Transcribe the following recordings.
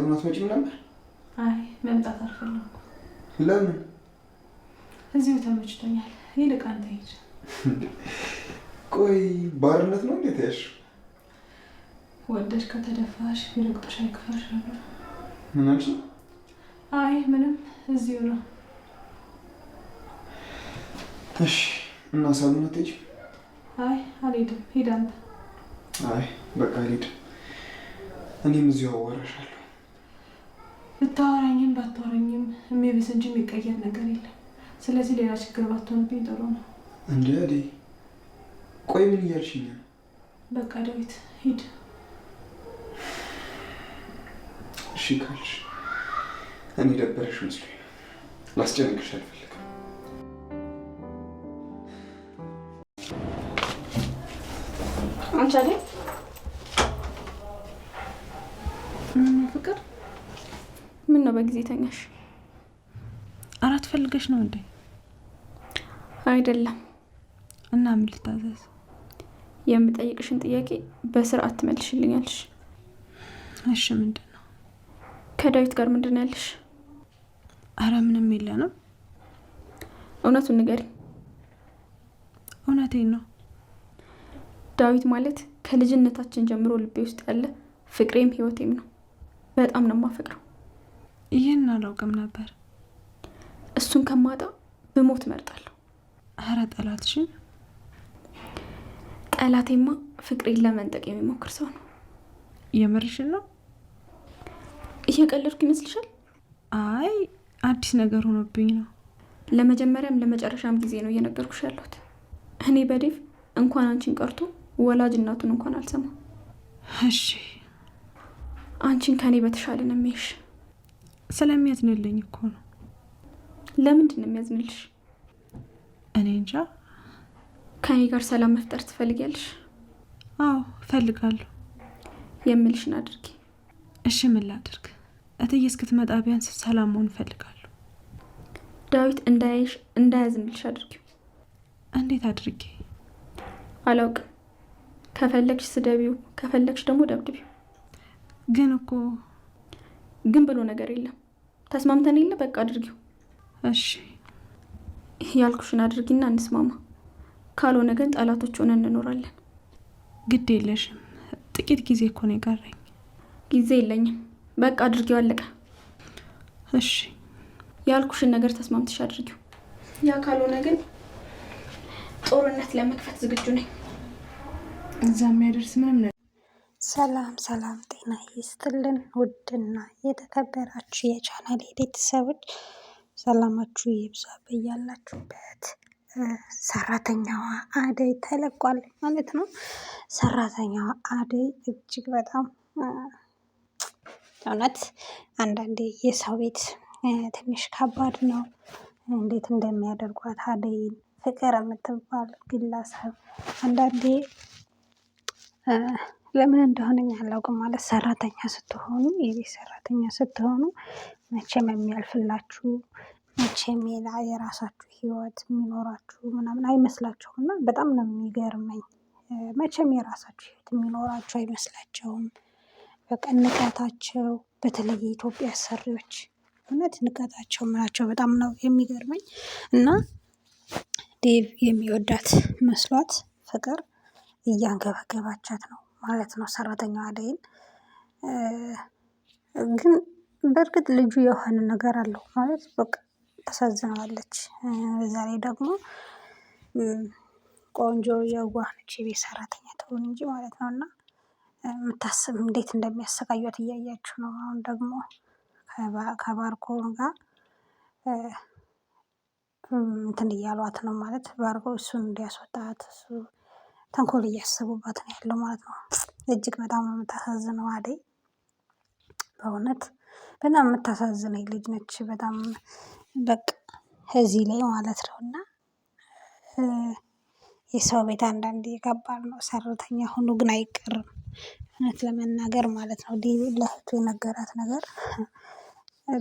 ለምን አትመጪም ነበር? አይ መምጣት አልፈለኩም። ለምን? እዚሁ ተመችቶኛል። ይልቅ አንተ ሂድ። ቆይ ባርነት ነው እንዴት ያልሽ? ወደሽ ከተደፋሽ ቢረግጦሽ አይከፋሽ ነበር። ምን አልሽ? አይ ምንም፣ እዚሁ ነው። እሺ እና ሳሎን አትሄጂም? አይ አልሄድም። ሂድ አንተ። አይ በቃ አልሄድም። እኔም እዚሁ አዋራሻለሁ። ብታወራኝም ባታወራኝም የሚብስ እንጂ የሚቀየር ነገር የለም። ስለዚህ ሌላ ችግር ባትሆንብኝ ጥሩ ነው። እንዴ አደይ፣ ቆይ ምን እያልሽኝ ነው? በቃ ዳዊት ሂድ። እሺ ካልሽ እኔ ደበረሽ መስሎኝ ነው። ላስጨንቅሽ አልፈልግም። አንቺ አይደል ፍቅር? ምን ነው በጊዜ ተኛሽ? አራት ፈልገሽ ነው እንዴ? አይደለም። እና ምን ልታዘዝ? የምጠይቅሽን ጥያቄ በስርዓት ትመልሽልኛለሽ? እሺ ምንድን ነው? ከዳዊት ጋር ምንድን ነው ያለሽ? አረ ምንም የለንም። እውነቱን ንገሪኝ። እውነቴን ነው። ዳዊት ማለት ከልጅነታችን ጀምሮ ልቤ ውስጥ ያለ ፍቅሬም ህይወቴም ነው። በጣም ነው የማፈቅረው። ይህን አላውቅም ነበር። እሱን ከማጣ ብሞት እመርጣለሁ። አረ ጠላትሽን? ጠላቴማ ፍቅሬን ለመንጠቅ የሚሞክር ሰው ነው። የምርሽን ነው? እየቀለድኩ ይመስልሻል? አይ አዲስ ነገር ሆኖብኝ ነው። ለመጀመሪያም ለመጨረሻም ጊዜ ነው እየነገርኩሽ ያለሁት። እኔ በዴቭ እንኳን አንቺን ቀርቶ ወላጅ እናቱን እንኳን አልሰማም። እሺ አንቺን ከኔ በተሻለ ነው የሚያይሽ። ስለሚያዝንልኝ እኮ ነው። ለምንድን ነው የሚያዝንልሽ? እኔ እንጃ። ከኔ ጋር ሰላም መፍጠር ትፈልጊያለሽ? አዎ እፈልጋለሁ። የምልሽን አድርጊ። እሺ ምን ላድርግ? እትዬ እስክትመጣ ቢያንስ ሰላም መሆን እፈልጋለሁ። ዳዊት እንዳያይሽ እንዳያዝንልሽ አድርጊው። እንዴት አድርጌ? አላውቅም። ከፈለግሽ ስደቢው፣ ከፈለግሽ ደግሞ ደብድቢው። ግን ብሎ ነገር የለም። ተስማምተን የለ? በቃ አድርጊው። እሺ ያልኩሽን አድርጊና እንስማማ። ካልሆነ ግን ጠላቶች ሆነን እንኖራለን። ግድ የለሽም። ጥቂት ጊዜ እኮ ነው የቀረኝ። ጊዜ የለኝም። በቃ አድርጊው፣ አለቀ። እሺ ያልኩሽን ነገር ተስማምተሽ አድርጊው። ያ ካልሆነ ግን ጦርነት ለመክፈት ዝግጁ ነኝ። እዛ የሚያደርስ ምንም ነገር። ሰላም ሰላም፣ ጤና ይስጥልን ውድና የተከበራችሁ የቻናል ቤተሰቦች ሰላማችሁ ይብዛ በያላችሁበት። ሰራተኛዋ አደይ ተለቋል ማለት ነው። ሰራተኛዋ አደይ እጅግ በጣም እውነት አንዳንዴ የሰው ቤት ትንሽ ከባድ ነው። እንዴት እንደሚያደርጓት አደይን ፍቅር የምትባል ግለሰብ አንዳንዴ ለምን እንደሆነ አላውቅም። ማለት ሰራተኛ ስትሆኑ፣ የቤት ሰራተኛ ስትሆኑ መቼም የሚያልፍላችሁ መቼም የራሳችሁ ህይወት የሚኖራችሁ ምናምን አይመስላችሁም። እና በጣም ነው የሚገርመኝ። መቼም የራሳችሁ ህይወት የሚኖራችሁ አይመስላቸውም። በቃ ንቀታቸው፣ በተለይ የኢትዮጵያ አሰሪዎች እውነት ንቀታቸው ምናቸው በጣም ነው የሚገርመኝ። እና ዴቭ የሚወዳት መስሏት ፍቅር እያንገበገባቻት ነው ማለት ነው ሰራተኛዋ አደይን። ግን በእርግጥ ልጁ የሆነ ነገር አለው ማለት በቃ ተሳዝነዋለች። በዛ ላይ ደግሞ ቆንጆ የዋህ ነች፣ የቤት ሰራተኛ ትሆን እንጂ ማለት ነው። እና የምታስብ እንዴት እንደሚያሰቃዩት እያያችሁ ነው። አሁን ደግሞ ከባርኮን ጋር እንትን እያሏት ነው ማለት ባርኮ እሱን እንዲያስወጣት እሱ ተንኮል እያሰቡባት ነው ያለው ማለት ነው። እጅግ በጣም ነው የምታሳዝነው አደይ። በእውነት በጣም የምታሳዝነኝ ልጅ ነች። በጣም በቃ እዚህ ላይ ማለት ነው። እና የሰው ቤት አንዳንዴ ከባድ ነው። ሰራተኛ ሆኖ ግን አይቀርም እውነት ለመናገር ማለት ነው። ዴቭ ለእህቱ የነገራት ነገር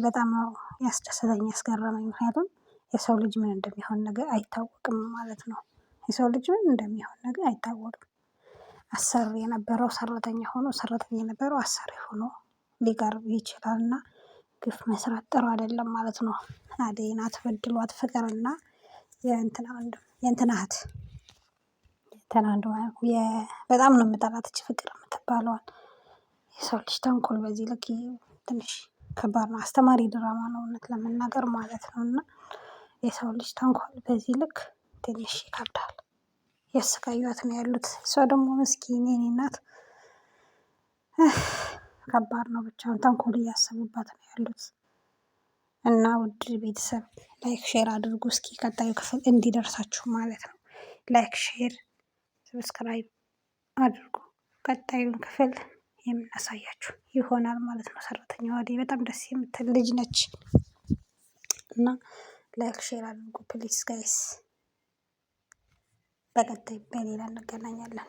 በጣም ነው ያስደሰተኝ፣ ያስገረመኝ። ምክንያቱም የሰው ልጅ ምን እንደሚሆን ነገር አይታወቅም ማለት ነው። የሰው ልጅ ምን እንደሚሆን ነገር አይታወቅም። አሰሪ የነበረው ሰራተኛ ሆኖ፣ ሰራተኛ የነበረው አሰሪ ሆኖ ሊቀርብ ይችላል እና ግፍ መስራት ጥሩ አይደለም ማለት ነው። አደይን አትበድሏት። ፍቅርና የእንትና እህት በጣም ነው የምጠላት እች ፍቅር የምትባለዋል። የሰው ልጅ ተንኮል በዚህ ልክ ትንሽ ከባድ ነው። አስተማሪ ድራማ ነው እውነት ለመናገር ማለት ነው። እና የሰው ልጅ ተንኮል በዚህ ልክ ትንሽ ይከብዳል። ያሰቃዩት ነው ያሉት። እሷ ደግሞ ምስኪን የኔ እናት ከባድ ነው። ብቻውን ተንኮል እያሰቡባት ነው ያሉት። እና ውድ ቤተሰብ ላይክ ሼር አድርጉ እስኪ ቀጣዩ ክፍል እንዲደርሳችሁ ማለት ነው። ላይክ ሼር ሰብስክራይብ አድርጉ። ቀጣዩን ክፍል የምናሳያችሁ ይሆናል ማለት ነው። ሰራተኛዋ አደይ በጣም ደስ የምትል ልጅ ነች። እና ላይክ ሼር አድርጉ ፕሊዝ ጋይስ። በቀጣይ በሌላ እንገናኛለን።